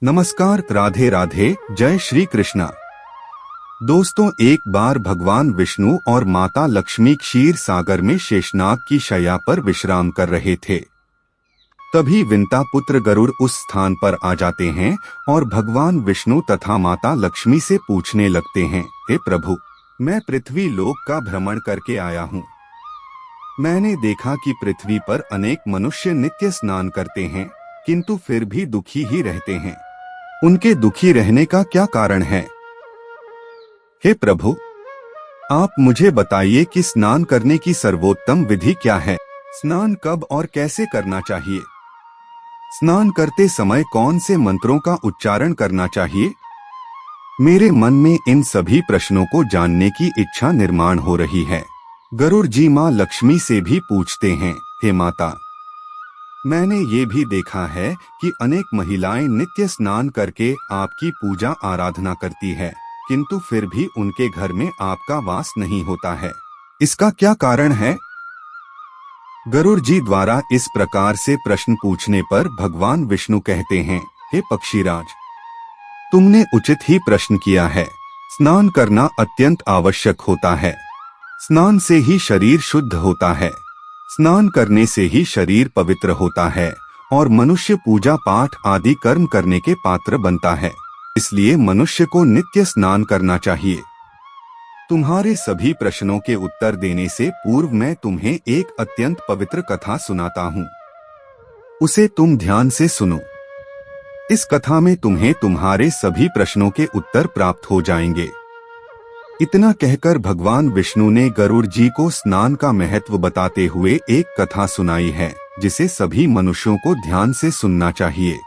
नमस्कार, राधे राधे, जय श्री कृष्णा। दोस्तों, एक बार भगवान विष्णु और माता लक्ष्मी क्षीर सागर में शेषनाग की शैया पर विश्राम कर रहे थे। तभी विंता पुत्र गरुड़ उस स्थान पर आ जाते हैं और भगवान विष्णु तथा माता लक्ष्मी से पूछने लगते हैं, हे प्रभु, मैं पृथ्वी लोक का भ्रमण करके आया हूँ। मैंने देखा कि पृथ्वी पर अनेक मनुष्य नित्य स्नान करते हैं, किंतु फिर भी दुखी ही रहते हैं। उनके दुखी रहने का क्या कारण है? हे प्रभु, आप मुझे बताइए कि स्नान करने की सर्वोत्तम विधि क्या है? स्नान कब और कैसे करना चाहिए? स्नान करते समय कौन से मंत्रों का उच्चारण करना चाहिए? मेरे मन में इन सभी प्रश्नों को जानने की इच्छा निर्माण हो रही है। गरुड़ जी माँ लक्ष्मी से भी पूछते हैं, हे माता, मैंने ये भी देखा है कि अनेक महिलाएं नित्य स्नान करके आपकी पूजा आराधना करती है, किंतु फिर भी उनके घर में आपका वास नहीं होता है। इसका क्या कारण है? गरुड़ जी द्वारा इस प्रकार से प्रश्न पूछने पर भगवान विष्णु कहते हैं, हे पक्षीराज, तुमने उचित ही प्रश्न किया है। स्नान करना अत्यंत आवश्यक होता है। स्नान से ही शरीर शुद्ध होता है। स्नान करने से ही शरीर पवित्र होता है और मनुष्य पूजा पाठ आदि कर्म करने के पात्र बनता है। इसलिए मनुष्य को नित्य स्नान करना चाहिए। तुम्हारे सभी प्रश्नों के उत्तर देने से पूर्व मैं तुम्हें एक अत्यंत पवित्र कथा सुनाता हूँ। उसे तुम ध्यान से सुनो। इस कथा में तुम्हें तुम्हारे सभी प्रश्नों के उत्तर प्राप्त हो जाएंगे। इतना कहकर भगवान विष्णु ने गरुड़ जी को स्नान का महत्व बताते हुए एक कथा सुनाई है, जिसे सभी मनुष्यों को ध्यान से सुनना चाहिए।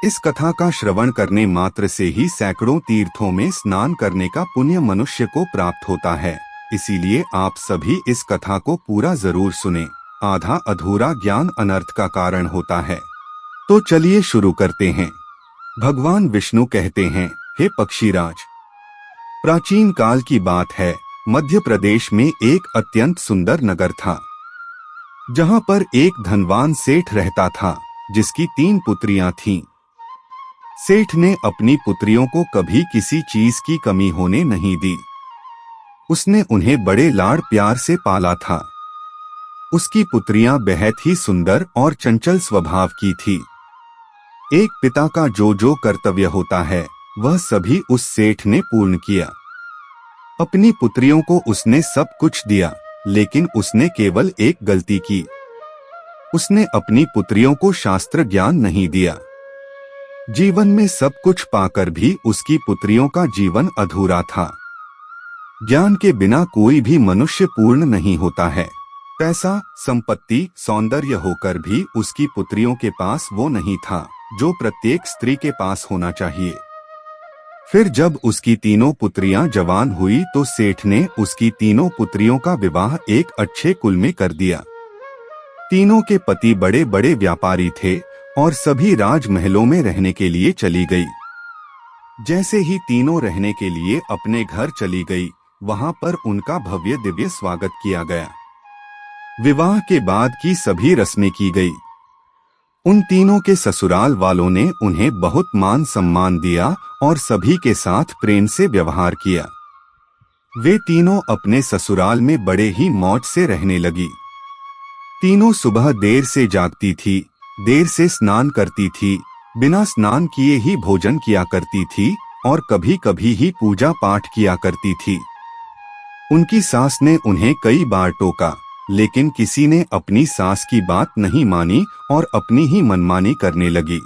इस कथा का श्रवण करने मात्र से ही सैकड़ों तीर्थों में स्नान करने का पुण्य मनुष्य को प्राप्त होता है। इसीलिए आप सभी इस कथा को पूरा जरूर सुने। आधा अधूरा ज्ञान अनर्थ का कारण होता है। तो चलिए शुरू करते हैं। भगवान विष्णु कहते हैं, हे पक्षीराज, प्राचीन काल की बात है। मध्य प्रदेश में एक अत्यंत सुंदर नगर था, जहां पर एक धनवान सेठ रहता था, जिसकी 3 पुत्रियां थीं। सेठ ने अपनी पुत्रियों को कभी किसी चीज की कमी होने नहीं दी। उसने उन्हें बड़े लाड़ प्यार से पाला था। उसकी पुत्रियां बेहद ही सुंदर और चंचल स्वभाव की थी। एक पिता का जो जो कर्तव्य होता है, वह सभी उस सेठ ने पूर्ण किया। अपनी पुत्रियों को उसने सब कुछ दिया, लेकिन उसने केवल एक गलती की। उसने अपनी पुत्रियों को शास्त्र ज्ञान नहीं दिया। जीवन में सब कुछ पाकर भी उसकी पुत्रियों का जीवन अधूरा था। ज्ञान के बिना कोई भी मनुष्य पूर्ण नहीं होता है। पैसा, संपत्ति, सौंदर्य होकर भी उसकी पुत्रियों के पास वो नहीं था जो प्रत्येक स्त्री के पास होना चाहिए। फिर जब उसकी तीनों पुत्रियां जवान हुई तो सेठ ने उसकी तीनों पुत्रियों का विवाह एक अच्छे कुल में कर दिया। तीनों के पति बड़े बड़े व्यापारी थे और सभी राजमहलों में रहने के लिए चली गई। जैसे ही तीनों रहने के लिए अपने घर चली गई, वहां पर उनका भव्य दिव्य स्वागत किया गया। विवाह के बाद की सभी रस्में की गई। उन तीनों के ससुराल वालों ने उन्हें बहुत मान सम्मान दिया और सभी के साथ प्रेम से व्यवहार किया। वे तीनों अपने ससुराल में बड़े ही मौज से रहने लगी। तीनों सुबह देर से जागती थी, देर से स्नान करती थी, बिना स्नान किए ही भोजन किया करती थी और कभी कभी ही पूजा पाठ किया करती थी। उनकी सास ने उन्हें कई बार टोका, लेकिन किसी ने अपनी सास की बात नहीं मानी और अपनी ही मनमानी करने लगी।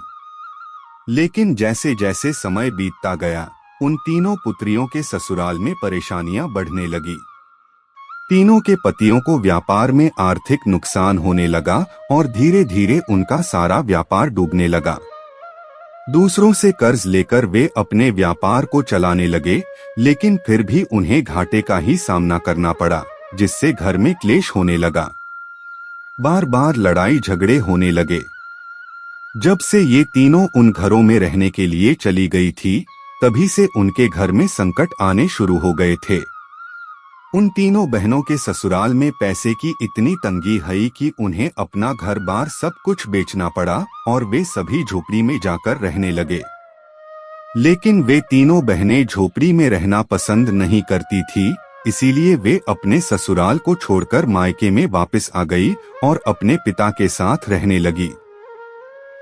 लेकिन जैसे जैसे समय बीतता गया, उन तीनों पुत्रियों के ससुराल में परेशानियां बढ़ने लगी। तीनों के पतियों को व्यापार में आर्थिक नुकसान होने लगा और धीरे धीरे उनका सारा व्यापार डूबने लगा। दूसरों से कर्ज लेकर वे अपने व्यापार को चलाने लगे, लेकिन फिर भी उन्हें घाटे का ही सामना करना पड़ा, जिससे घर में क्लेश होने लगा। बार बार लड़ाई झगड़े होने लगे। जब से ये तीनों उन घरों में रहने के लिए चली गई थी, तभी से उनके घर में संकट आने शुरू हो गए थे। उन तीनों बहनों के ससुराल में पैसे की इतनी तंगी है कि उन्हें अपना घर बार सब कुछ बेचना पड़ा और वे सभी झोपड़ी में जाकर रहने लगे। लेकिन वे तीनों बहनें झोपड़ी में रहना पसंद नहीं करती थी, इसीलिए वे अपने ससुराल को छोड़कर मायके में वापस आ गई और अपने पिता के साथ रहने लगी।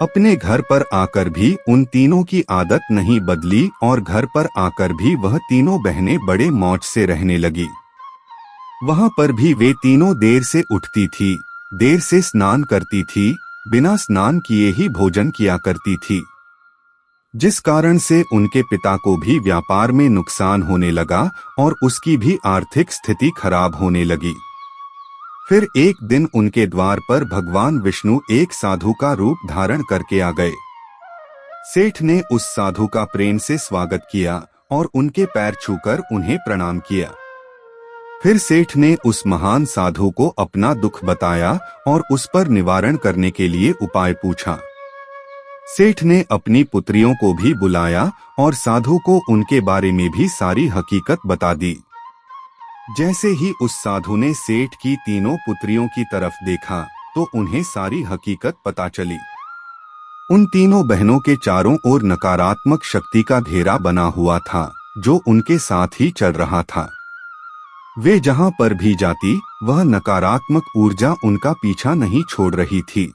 अपने घर पर आकर भी उन तीनों की आदत नहीं बदली और घर पर आकर भी वह तीनों बहनें बड़े मौज से रहने लगी। वहां पर भी वे तीनों देर से उठती थी, देर से स्नान करती थी, बिना स्नान किए ही भोजन किया करती थी, जिस कारण से उनके पिता को भी व्यापार में नुकसान होने लगा और उसकी भी आर्थिक स्थिति खराब होने लगी। फिर एक दिन उनके द्वार पर भगवान विष्णु एक साधु का रूप धारण करके आ गए। सेठ ने उस साधु का प्रेम से स्वागत किया और उनके पैर छूकर उन्हें प्रणाम किया। फिर सेठ ने उस महान साधु को अपना दुख बताया और उस पर निवारण करने के लिए उपाय पूछा। सेठ ने अपनी पुत्रियों को भी बुलाया और साधु को उनके बारे में भी सारी हकीकत बता दी। जैसे ही उस साधु ने सेठ की तीनों पुत्रियों की तरफ देखा तो उन्हें सारी हकीकत पता चली। उन तीनों बहनों के चारों ओर नकारात्मक शक्ति का घेरा बना हुआ था जो उनके साथ ही चल रहा था। वे जहां पर भी जाती वह नकारात्मक ऊर्जा उनका पीछा नहीं छोड़ रही थी।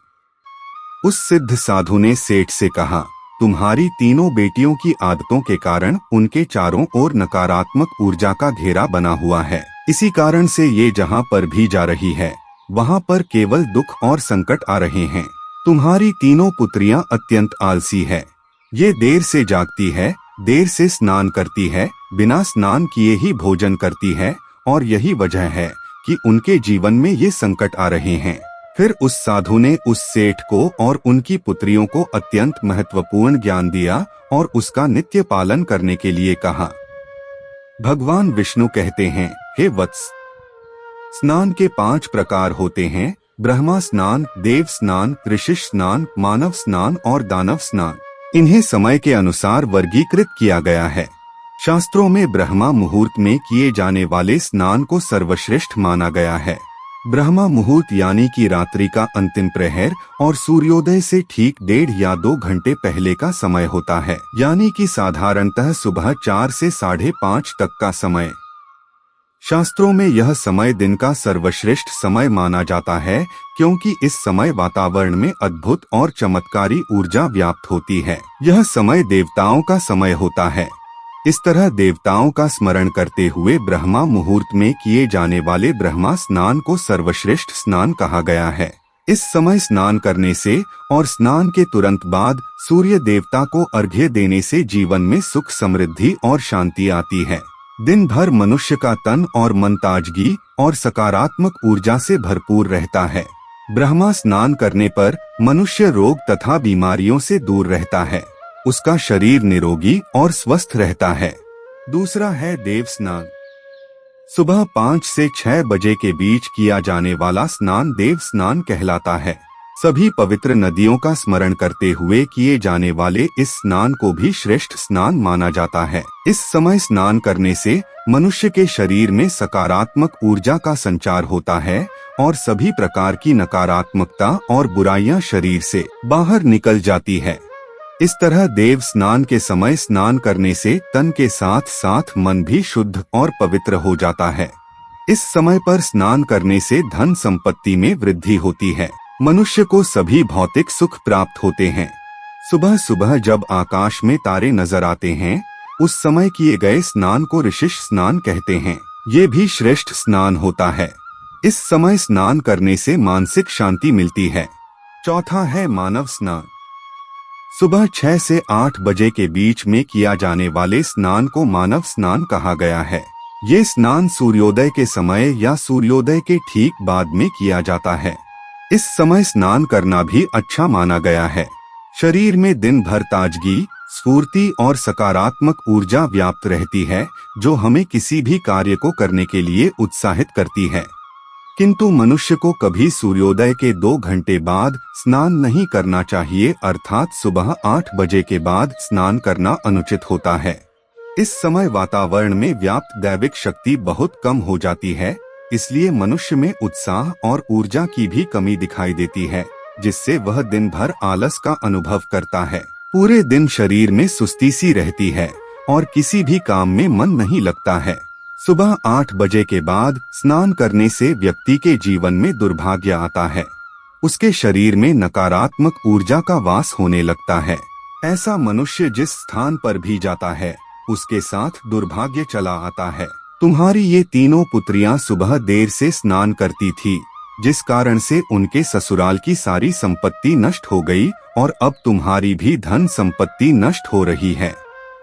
उस सिद्ध साधु ने सेठ से कहा, तुम्हारी तीनों बेटियों की आदतों के कारण उनके चारों ओर नकारात्मक ऊर्जा का घेरा बना हुआ है। इसी कारण से ये जहां पर भी जा रही है वहां पर केवल दुख और संकट आ रहे हैं। तुम्हारी तीनों पुत्रियां अत्यंत आलसी है। ये देर से जागती है, देर से स्नान करती है, बिना स्नान किए ही भोजन करती है और यही वजह है कि उनके जीवन में ये संकट आ रहे हैं। फिर उस साधु ने उस सेठ को और उनकी पुत्रियों को अत्यंत महत्वपूर्ण ज्ञान दिया और उसका नित्य पालन करने के लिए कहा। भगवान विष्णु कहते हैं, हे वत्स, स्नान के 5 प्रकार होते हैं: ब्रह्मा स्नान, देव स्नान, ऋषि स्नान, मानव स्नान और दानव स्नान। इन्हें समय के अनुसार वर्गीकृत किया गया है। शास्त्रों में ब्रह्मा मुहूर्त में किए जाने वाले स्नान को सर्वश्रेष्ठ माना गया है। ब्रह्मा मुहूर्त यानी कि रात्रि का अंतिम प्रहर और सूर्योदय से ठीक 1.5 या 2 घंटे पहले का समय होता है, यानी कि साधारणतः सुबह 4 से 5:30 तक का समय। शास्त्रों में यह समय दिन का सर्वश्रेष्ठ समय माना जाता है क्योंकि इस समय वातावरण में अद्भुत और चमत्कारी ऊर्जा व्याप्त होती है। यह समय देवताओं का समय होता है। इस तरह देवताओं का स्मरण करते हुए ब्रह्मा मुहूर्त में किए जाने वाले ब्रह्मा स्नान को सर्वश्रेष्ठ स्नान कहा गया है। इस समय स्नान करने से और स्नान के तुरंत बाद सूर्य देवता को अर्घ्य देने से जीवन में सुख, समृद्धि और शांति आती है। दिन भर मनुष्य का तन और मन ताजगी और सकारात्मक ऊर्जा से भरपूर रहता है। ब्रह्मा स्नान करने पर मनुष्य रोग तथा बीमारियों से दूर रहता है। उसका शरीर निरोगी और स्वस्थ रहता है। दूसरा है देव स्नान। सुबह 5 से 6 बजे के बीच किया जाने वाला स्नान देव स्नान कहलाता है। सभी पवित्र नदियों का स्मरण करते हुए किए जाने वाले इस स्नान को भी श्रेष्ठ स्नान माना जाता है। इस समय स्नान करने से मनुष्य के शरीर में सकारात्मक ऊर्जा का संचार होता है और सभी प्रकार की नकारात्मकता और बुराइयां शरीर से बाहर निकल जाती है। इस तरह देव स्नान के समय स्नान करने से तन के साथ साथ मन भी शुद्ध और पवित्र हो जाता है। इस समय पर स्नान करने से धन संपत्ति में वृद्धि होती है। मनुष्य को सभी भौतिक सुख प्राप्त होते हैं। सुबह सुबह जब आकाश में तारे नजर आते हैं उस समय किए गए स्नान को ऋषि स्नान कहते हैं। ये भी श्रेष्ठ स्नान होता है। इस समय स्नान करने से मानसिक शांति मिलती है। चौथा है मानव स्नान। सुबह 6 से 8 बजे के बीच में किया जाने वाले स्नान को मानव स्नान कहा गया है। ये स्नान सूर्योदय के समय या सूर्योदय के ठीक बाद में किया जाता है। इस समय स्नान करना भी अच्छा माना गया है। शरीर में दिन भर ताजगी, स्फूर्ति और सकारात्मक ऊर्जा व्याप्त रहती है जो हमें किसी भी कार्य को करने के लिए उत्साहित करती है। किंतु मनुष्य को कभी सूर्योदय के 2 घंटे बाद स्नान नहीं करना चाहिए, अर्थात सुबह 8 बजे के बाद स्नान करना अनुचित होता है। इस समय वातावरण में व्याप्त दैविक शक्ति बहुत कम हो जाती है, इसलिए मनुष्य में उत्साह और ऊर्जा की भी कमी दिखाई देती है, जिससे वह दिन भर आलस का अनुभव करता है। पूरे दिन शरीर में सुस्ती सी रहती है और किसी भी काम में मन नहीं लगता है। सुबह 8 बजे के बाद स्नान करने से व्यक्ति के जीवन में दुर्भाग्य आता है। उसके शरीर में नकारात्मक ऊर्जा का वास होने लगता है। ऐसा मनुष्य जिस स्थान पर भी जाता है उसके साथ दुर्भाग्य चला आता है। तुम्हारी ये तीनों पुत्रियां सुबह देर से स्नान करती थी, जिस कारण से उनके ससुराल की सारी संपत्ति नष्ट हो गई और अब तुम्हारी भी धन संपत्ति नष्ट हो रही है।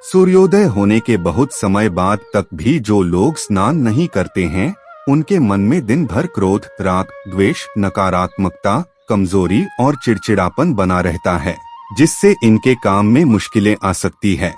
सूर्योदय होने के बहुत समय बाद तक भी जो लोग स्नान नहीं करते हैं, उनके मन में दिन भर क्रोध, राग, द्वेष, नकारात्मकता, कमजोरी और चिड़चिड़ापन बना रहता है, जिससे इनके काम में मुश्किलें आ सकती है।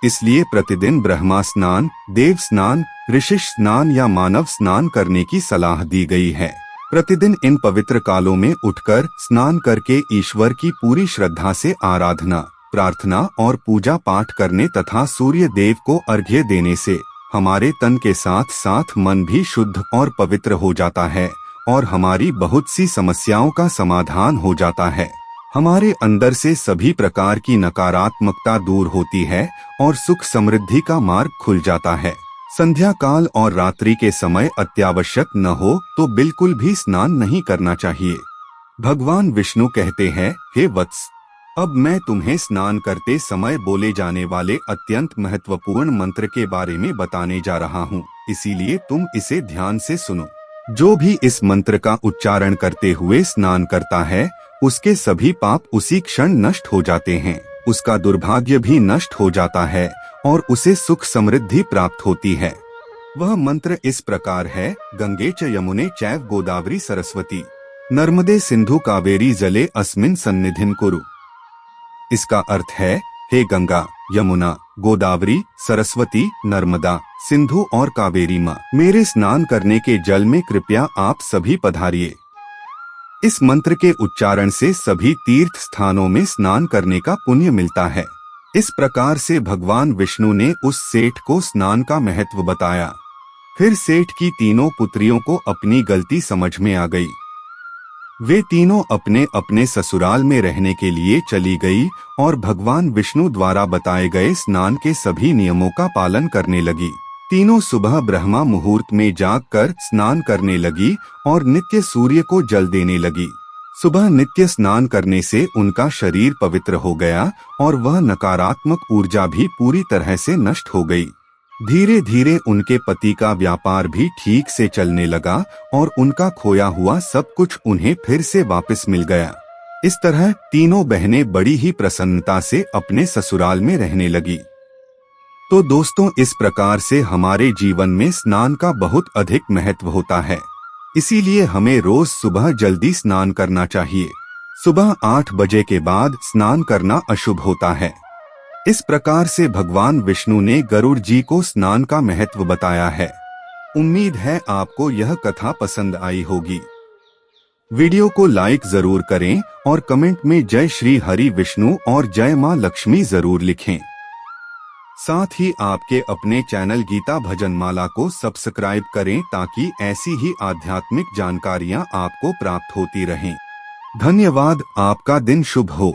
इसलिए प्रतिदिन ब्रह्मा स्नान, देव स्नान, ऋषि स्नान या मानव स्नान करने की सलाह दी गई है। प्रतिदिन इन पवित्र कालों में उठकर स्नान करके ईश्वर की पूरी श्रद्धा से आराधना, प्रार्थना और पूजा पाठ करने तथा सूर्य देव को अर्घ्य देने से हमारे तन के साथ साथ मन भी शुद्ध और पवित्र हो जाता है और हमारी बहुत सी समस्याओं का समाधान हो जाता है। हमारे अंदर से सभी प्रकार की नकारात्मकता दूर होती है और सुख समृद्धि का मार्ग खुल जाता है। संध्या काल और रात्रि के समय अत्यावश्यक न हो तो बिल्कुल भी स्नान नहीं करना चाहिए। भगवान विष्णु कहते हैं, हे वत्स, अब मैं तुम्हें स्नान करते समय बोले जाने वाले अत्यंत महत्वपूर्ण मंत्र के बारे में बताने जा रहा हूँ, इसीलिए तुम इसे ध्यान से सुनो। जो भी इस मंत्र का उच्चारण करते हुए स्नान करता है, उसके सभी पाप उसी क्षण नष्ट हो जाते हैं, उसका दुर्भाग्य भी नष्ट हो जाता है और उसे सुख समृद्धि प्राप्त होती है। वह मंत्र इस प्रकार है, गंगे च यमुने चैव गोदावरी सरस्वती नर्मदे सिंधु कावेरी जले अस्मिन् सन्निधिं कुरु। इसका अर्थ है, हे गंगा, यमुना, गोदावरी, सरस्वती, नर्मदा, सिंधु और कावेरी माँ, मेरे स्नान करने के जल में कृपया आप सभी पधारिए। इस मंत्र के उच्चारण से सभी तीर्थ स्थानों में स्नान करने का पुण्य मिलता है। इस प्रकार से भगवान विष्णु ने उस सेठ को स्नान का महत्व बताया। फिर सेठ की तीनों पुत्रियों को अपनी गलती समझ में आ गई। वे तीनों अपने अपने ससुराल में रहने के लिए चली गई और भगवान विष्णु द्वारा बताए गए स्नान के सभी नियमों का पालन करने लगी। तीनों सुबह ब्रह्मा मुहूर्त में जागकर स्नान करने लगी और नित्य सूर्य को जल देने लगी। सुबह नित्य स्नान करने से उनका शरीर पवित्र हो गया और वह नकारात्मक ऊर्जा भी पूरी तरह से नष्ट हो गई। धीरे धीरे उनके पति का व्यापार भी ठीक से चलने लगा और उनका खोया हुआ सब कुछ उन्हें फिर से वापस मिल गया। इस तरह तीनों बहनें बड़ी ही प्रसन्नता से अपने ससुराल में रहने लगी। तो दोस्तों, इस प्रकार से हमारे जीवन में स्नान का बहुत अधिक महत्व होता है। इसीलिए हमें रोज सुबह जल्दी स्नान करना चाहिए। सुबह 8 बजे के बाद स्नान करना अशुभ होता है। इस प्रकार से भगवान विष्णु ने गरुड़ जी को स्नान का महत्व बताया है। उम्मीद है आपको यह कथा पसंद आई होगी। वीडियो को लाइक जरूर करें और कमेंट में जय श्री हरि विष्णु और जय मां लक्ष्मी जरूर लिखें। साथ ही आपके अपने चैनल गीता भजन माला को सब्सक्राइब करें ताकि ऐसी ही आध्यात्मिक जानकारियां आपको प्राप्त होती रहें। धन्यवाद। आपका दिन शुभ हो।